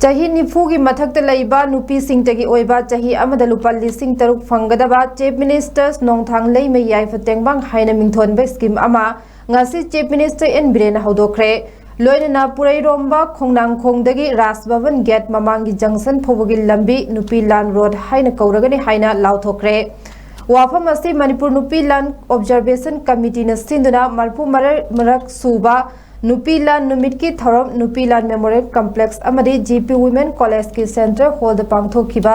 चाही निफूगी मथक्ता लैबा नुपी सिंगतगी ओइबा चाही अमदा लुपा लिसिंग तरुक फंगदबा chief ministers नोंथांग लैमे याइफा तेंबांग हाइना मिंथोनबा स्कीम अमा ngasi chief minister N Biren हौदोखरे लोइना पुरैरोंबा खोंनांगखोंदगी राज भवन गेट ममांगी जंक्शन फोबगी लंबी नुपी लान रोड हाइना कौरगनी हाइना लाउथोखरे वाफम असी मणिपुर नुपी लान ऑब्जर्वेशन कमिटी न सिंदुना मरपु मरक सुबा नुपी लान नुमित की थरम नुपी लान मेमोरियल कॉम्प्लेक्स अमदी जीपी वुमेन कॉलेज की सेंटर हॉल द पांगथोखिबा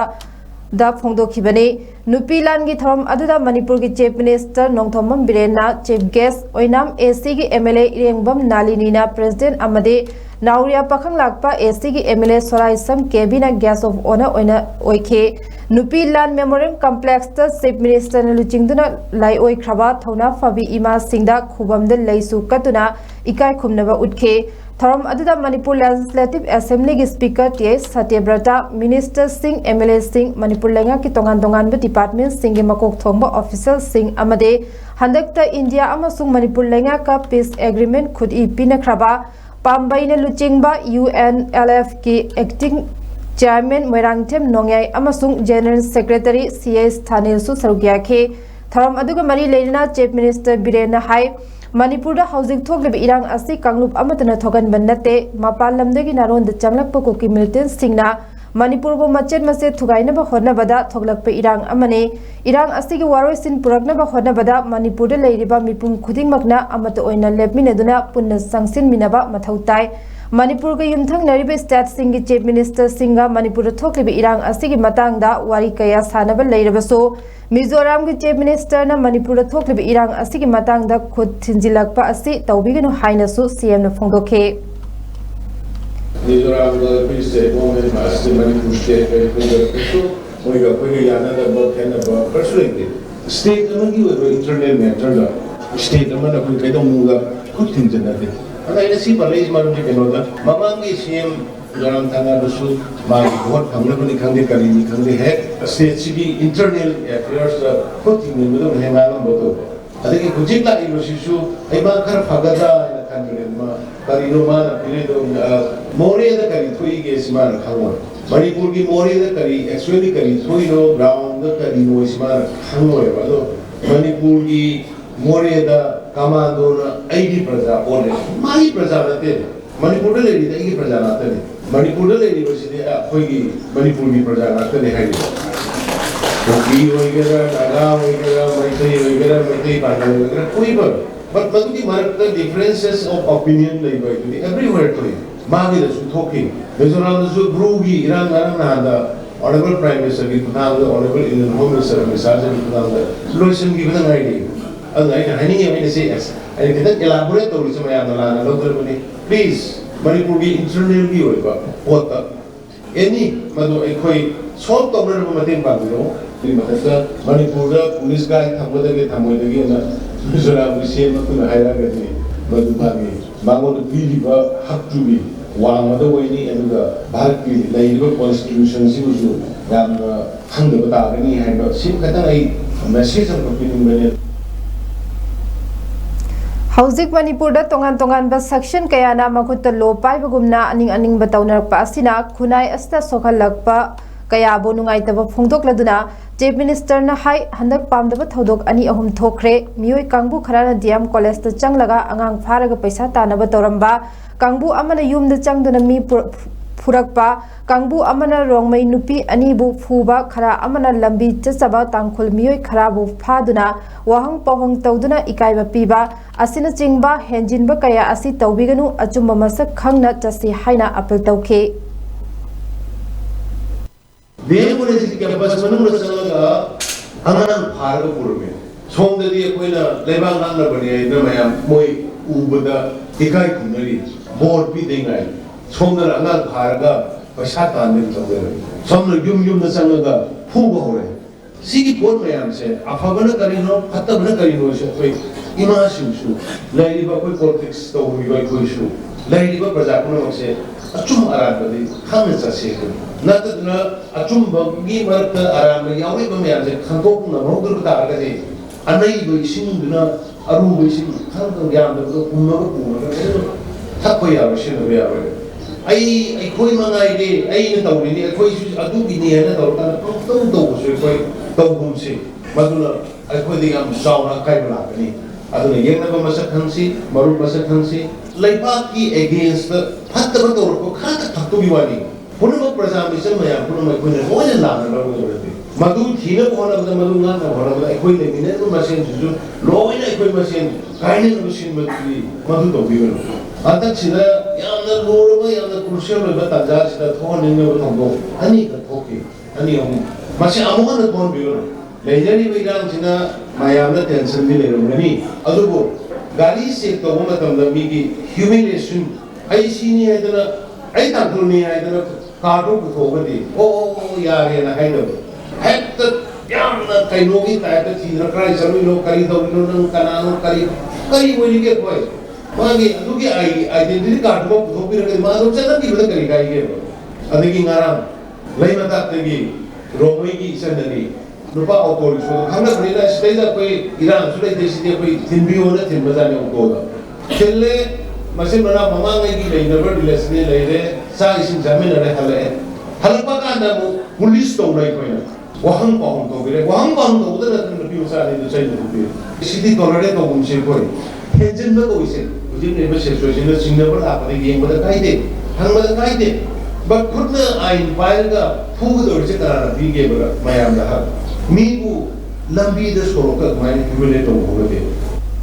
द फोंदोखिबने नुपी लान की थरम अदुदा मणिपुर की चीफ मिनिस्टर नोंथोमम बिरेना चीफ गेस्ट ओइनाम एसी की एमएलए इरेंगबम नालिनीना प्रेसिडेंट अमदी नाउरिया पखंग लाकपा एसी की एमएलए सोराइसम केबिना गेस्ट ऑफ ऑनर ओइना ओइखे Nupi Lan memorial complex the chief minister ने लुचिंगदुना लाई ओइख्रबा थौना फबी इमा सिंगदा खुबमद लैसु कतुना इकाई खुमनबा उठखे थरम अदुदा मणिपुर लेजिस्लेटिव असेंबली की speaker T Satyabrata minister Singh MLA Singh Manipur लेंगा की तोंगान तोंगान डिपार्टमेंट सिंह के मकोक थोंबा ऑफिसर सिंह अमदे हंदकता इंडिया अमसुंग मणिपुर लेंगा का पीस एग्रीमेंट खुद ई पिनख्रबा पाम्बैना लुचिंगबा UNLF की एक्टिंग चेयरमैन मोइरांगथेम नोंयाई अमसुंग जनरल सेक्रेटरी CS थानेसु सरुगियाखे थरम अदुगा मरी लेना चीफ मिनिस्टर बिरेना हाई मणिपुर हौजिक थोकलिब इरांग असी कांगलुप अमतना थोगनबन नते मपाल लमदगी नारोंद चंगलकप कुकी मिलिटेंट सिंगना मणिपुर बो मचेत मसे थुगाइनबा होनबदा थोगलकप इरांग अमने इरांग असी की वारोइसिन पुरकनबा होनबदा मणिपुर दे लेरिबा मिपुम खुदिंगमकना अमत ओइना लेपमिनेदुना पुन्ना संगसिन मिनबा मथौ ताई मणिपुर के युमथंग नरिबे स्टेट सिंह की चीफ मिनिस्टर सिंगा मणिपुर थोकलिब इरांग असी की मतंगदा वारी कया सानबा लेरबसो मिजोराम के चीफ मिनिस्टर ना मणिपुर थोकलिब इरांग असी की मतंगदा खुद थिंजिलकपा असी तौबिगनु हाइनसु सीएम न फोंदोखे मिजोराम के स्टेट गवर्नमेंट मास मणिपुर स्टेट के फोंदोखे मोइगा कोइगा यानादा बखेना पर्सनली स्टेट अमगी ओइबा इंटरनल मैटर ला स्टेट अमना कोइ कैदोंगा खुद थिंजनादे अगर सी पलेज मालूम है केनोदा ममांगी सीएम जोराम थाना बसु मागी बहुत फंगलबनी खंगे करी खंगे है स्टेट की इंटरनल अफेयर्स खुद थिंग में है मालूम बतो अदगी कुजिक ला इबसिसु एबा खर फगदा खंगे मा करिनो मा फिरे दो मोरे द करी थोई के सिमा खंगो मणिपुर की मोरे द करी एक्चुअली करी थोई नो ग्राउंड द करी नो सिमा खंगो है बालो मणिपुर की मोरे द कमांडो ना आईडी प्रजा ओले माई प्रजा नते मणिपुर ले दी आईडी प्रजा नते मणिपुर ले दी बसिदे अखोगी मणिपुर की प्रजा नते है कोकी होइगेरा नागा होइगेरा मैथई पार्टी होइगेरा कोई but मधुकी मार्क द डिफरेंसेस ऑफ ओपिनियन ले बाई एवरीवेयर तो मागी द सुथोकी मिजोराम द सु ब्रूगी इरान ना दा ऑनरेबल प्राइम मिनिस्टर की नाम the honourable Indian home minister massage की नाम द लोशन की बदन ID elaborate to risma ya nala local bani please manipur ki internal ki hoiba pota any madu ekhoi solve tawna ba matin ba biro ni mataka manipur da police guy thamboda ge thamoi da ge na mizoram ri sem tu na haira ge ni madu ba ge mangon bi ba hak tu bi wang da wai ni anuga bharat ki laiba constitution si usu yam khang da ta ni hai ba sim khata ai message am ko pin bane हौजिक मणिपुर तोंगान तोंगान section कयाना मखुत लो पाइबगुमना अनिंग अनिंग बतौनरपा असिना खुनाई अस्ता सोखलकपा कयाबो नुंगाइतब फोंदोकलदुना चीफ मिनिस्टर ना हाई हंदक पामदब थौदोक अनि अहुम थोखरे मियोय कांगबु खराना डीएम कॉलेज त चंगलगा अंगांग फारग पैसा तानब तौरंबा कांगबु अमना युम द चंगदुना मी फुरकपा कांगबु अमना रोंगमई नुपी अनीबु फुबा खरा अमना लंबी चचबा तांखुल मियोय खराबु फादुना वाहंग पवंग तौदुना इकाइबा पीबा असिना चिंगबा हेंजिनबा कया असि तौबिगनु अचुम मसक खंगना चसी हाइना अपील तौखे देवपुरी कैंपस मनुंग रचलगा अंगन फारग पुरमे सोमददी कोइना लेबा नांगना बनि आइना मयाम मोय उबदा इकाइ खुनरी बोर्ड पी देंगाय सोमदर अंगन फारगा पैसा तानने तौगे सोमन युम न चंगगा फुबा होरे सिगी पोट मयाम से अफबन करिनो फतबन करिनो से कोई इमा सिंसु लाइरिबा कोई पॉलिटिक्स तौबिबा कोइसु लाइरिबा प्रजा पुनमक से अचुम आराबदि खान चसे नतदना अचुम बगी मरत आराम यावे बमयाम से खंतोक न भौदर तारगजे अनई बइसिंगना अरु बइसिंग खंत ज्ञान दो पुनमक पुनमक थको यावशिन यावे ꯑꯩꯈꯣꯏ ꯃꯉꯥꯏꯔꯦ ꯑꯩꯅ ꯇꯧꯔꯤꯅꯤ ꯑꯩꯈꯣꯏꯁꯨ ꯑꯗꯨꯒꯤꯅꯤ ꯍꯥꯏꯅ ꯇꯧꯔꯀꯥꯟꯗ ꯄꯪꯇꯧ ꯇꯧꯕꯁꯨ ꯑꯩꯈꯣꯏ ꯇꯧꯒꯨꯝꯁꯤ ꯃꯗꯨꯅ ꯑꯩꯈꯣꯏꯗ ꯌꯥꯝ ꯆꯥꯎꯅ ꯑꯀꯥꯏꯕ ꯂꯥꯛꯀꯅꯤ ꯑꯗꯨꯅ ꯌꯦꯡꯅꯕ ꯃꯁꯛ ꯈꯪꯁꯤ ꯃꯔꯨꯞ ꯃꯁꯛ ꯈꯪꯁꯤ ꯂꯩꯕꯥꯛꯀꯤ ꯑꯦꯒꯦꯟꯁꯇ ꯐꯠꯇꯕ ꯇꯧꯔꯛꯄ ꯈꯔ ꯊꯛꯇꯨꯒꯤ ꯋꯥꯅꯤ ꯄꯨꯝꯅꯃꯛ ꯄ꯭ꯔꯖꯥ ꯃꯤꯆꯝ ꯃꯌꯥꯝ ꯄꯨꯝꯅꯃꯛ ꯑꯩꯈꯣꯏꯅ ꯂꯣꯏꯅ ꯂꯥꯟꯅ ꯂꯧꯒꯗꯕꯅꯤ ꯃꯗꯨ ꯊꯤꯅꯕ ꯍꯣꯠꯅꯕꯗ ꯃꯗꯨ ꯉꯥꯛꯅꯕ ꯍꯣꯠꯅꯕꯗ ꯑꯩꯈꯣꯏ ꯂꯩꯃꯤꯟꯅꯔꯤꯕ ꯃꯁꯦꯟꯁꯤꯁꯨ ꯂꯣꯏꯅ ꯑꯩꯈꯣꯏ ꯃꯁꯦꯟ ꯀꯥꯏꯅꯅꯕ ꯁꯤꯟꯕꯗꯨꯗꯤ ꯃꯗꯨ ꯇꯧꯕꯤꯒꯅꯨ ꯍꯟꯗꯛꯁꯤꯗ ꯌꯥꯝꯅ ꯂꯨꯔꯕ ꯌꯥꯝꯅ ꯀ꯭ꯔꯨꯁꯤꯌꯦꯜ ꯑꯣꯏꯕ ꯇꯥꯟꯖꯥꯁꯤꯗ ꯊꯣꯛꯍꯟꯅꯤꯡꯉꯕ ꯊꯧꯗꯣꯛ ꯑꯅꯤꯈꯛ ꯊꯣꯛꯈꯤ ꯑꯅꯤ ꯑꯍꯨꯝ ꯃꯁꯤ ꯑꯃꯨꯛ ꯍꯟꯅ ꯊꯣꯛꯍꯟꯕꯤꯒꯅꯨ ꯂꯩꯖꯔꯤꯕ ꯏꯔꯥꯡꯁꯤꯅ ꯃꯌꯥꯝꯅ ꯇꯦꯟꯁꯟꯗꯤ ꯂꯩꯔꯝꯒꯅꯤ ꯑꯗꯨꯕꯨ ꯒꯥꯔꯤ ꯆꯦꯛ ꯇꯧꯕ ꯃꯇꯝꯗ ꯃꯤꯒꯤ ꯍ꯭ꯌꯨꯃꯤꯂꯦꯁꯟ ꯑꯩ ꯁꯤꯅꯤ ꯍꯥꯏꯗꯅ ꯑꯩ ꯇꯥꯡꯈꯨꯜꯅꯤ ꯍꯥꯏꯗꯅ ꯀꯥꯔꯗꯣ ꯄꯨꯊꯣꯛꯑꯒꯗꯤ ꯑꯣ ꯌꯥꯔꯦꯅ ꯍꯥꯏꯗꯕ ꯍꯦꯛꯇ ꯌꯥꯝꯅ ꯀꯩꯅꯣꯒꯤ ꯇꯥꯏꯞꯇ ꯊꯤꯗꯅ ꯀꯔꯥꯏ ꯆꯠꯂꯨꯏꯅꯣ ꯀꯔꯤ ꯇꯧꯔꯤꯅꯣ ꯅꯪ ꯀꯅꯥꯅꯣ ꯀꯔꯤ ꯑꯣꯏꯔꯤꯒꯦ ꯑꯩꯈꯣꯏ ꯃꯥꯒꯤ ꯑꯗꯨꯒꯤ ꯑꯥꯏꯗꯦꯟꯇꯤꯇꯤ ꯀꯥꯔꯗꯨꯃ ꯄꯨꯊꯣꯛꯄꯤꯔꯒꯗꯤ ꯃꯥ ꯑꯗꯨꯝ ꯆꯠꯅꯈꯤꯕꯗ ꯀꯔꯤ ꯀꯥꯏꯒꯦꯕ ꯑꯗꯒꯤ ꯉꯔꯥꯡ ꯂꯩꯃꯇꯥꯛꯇꯒꯤ ꯔꯣꯡꯃꯩꯒꯤ ꯏꯆꯟꯅꯅꯤ ꯅꯨꯄꯥ ꯑꯣꯇꯣ ꯔꯤꯛꯁꯣꯗꯣ ꯈꯪꯅꯕꯅꯤꯅ ꯁꯤꯗꯩꯗ ꯑꯩꯈꯣꯏ ꯏꯔꯥꯡꯁꯨ ꯂꯩꯇꯦ ꯁꯤꯗꯤ ꯑꯩꯈꯣꯏ ꯊꯤꯟꯕꯤꯌꯣꯅ ꯊꯤꯟꯕꯖꯥꯠꯅꯤ ꯑꯣꯇꯣꯗ ꯊꯤꯜꯂꯦ ꯃꯆꯤꯟ ꯃꯅꯥꯎ ꯃꯃꯥꯡꯉꯩꯒꯤ ꯂꯩꯅꯕ ꯔꯤꯂꯦꯁꯟꯅꯤ ꯂꯩꯔꯦ ꯆꯥꯛ ꯏꯁꯤꯡ ꯆꯥꯃꯤꯟꯅꯔꯦ ꯍꯜꯂꯛꯑꯦ ꯍꯜꯂꯛꯄ ꯀꯥꯟꯗ ꯑꯃꯨꯛ ꯄꯨꯂꯤꯁ ꯇꯧꯅ ꯑꯩꯈꯣꯏꯅ ꯋꯥꯍꯪ ꯄꯥꯎꯍꯪ ꯇꯧꯕꯤꯔꯦ ꯋꯥꯍꯪ ꯄꯥꯎꯍꯪ ꯇꯧꯕꯗ ꯅꯠꯇꯅ ꯅꯨꯄꯤ ꯃꯆꯥ ꯑꯅꯤꯗꯨ ꯆꯩꯅ ꯊꯨꯕꯤꯔꯦ ꯁꯤꯗꯤ ꯇꯣꯂꯔꯦꯠ ꯇꯧꯐꯝꯁꯦ ꯑꯩꯈꯣꯏ ꯍꯦꯟꯖꯤꯟꯕ ꯀꯧꯏꯁꯦ ꯍꯧꯖꯤꯛ ꯂꯩꯕ ꯁꯤꯆꯨꯋꯦꯁꯟꯗ ꯆꯤꯡꯅꯕ ꯂꯥꯛꯄꯗ ꯌꯦꯡꯕꯗ ꯀꯥꯏꯗꯦ ꯍꯪꯕꯗ ꯀꯥꯏꯗꯦ ꯕꯠ ꯈꯨꯠꯅ ꯑꯥꯏꯟ ꯄꯥꯏꯔꯒ ꯐꯨꯒꯗꯧꯔꯤꯁꯦ ꯀꯅꯥꯅ ꯄꯤꯒꯦꯕ ꯃꯌꯥꯝꯗ ꯃꯤꯕꯨ ꯂꯝꯕꯤꯗ ꯁꯣꯔꯣꯛꯇ ꯑꯗꯨꯃꯥꯏꯅ ꯍ꯭ꯌꯨꯃꯤꯂꯦꯠ ꯇꯧꯕ ꯍꯧꯅꯗꯦ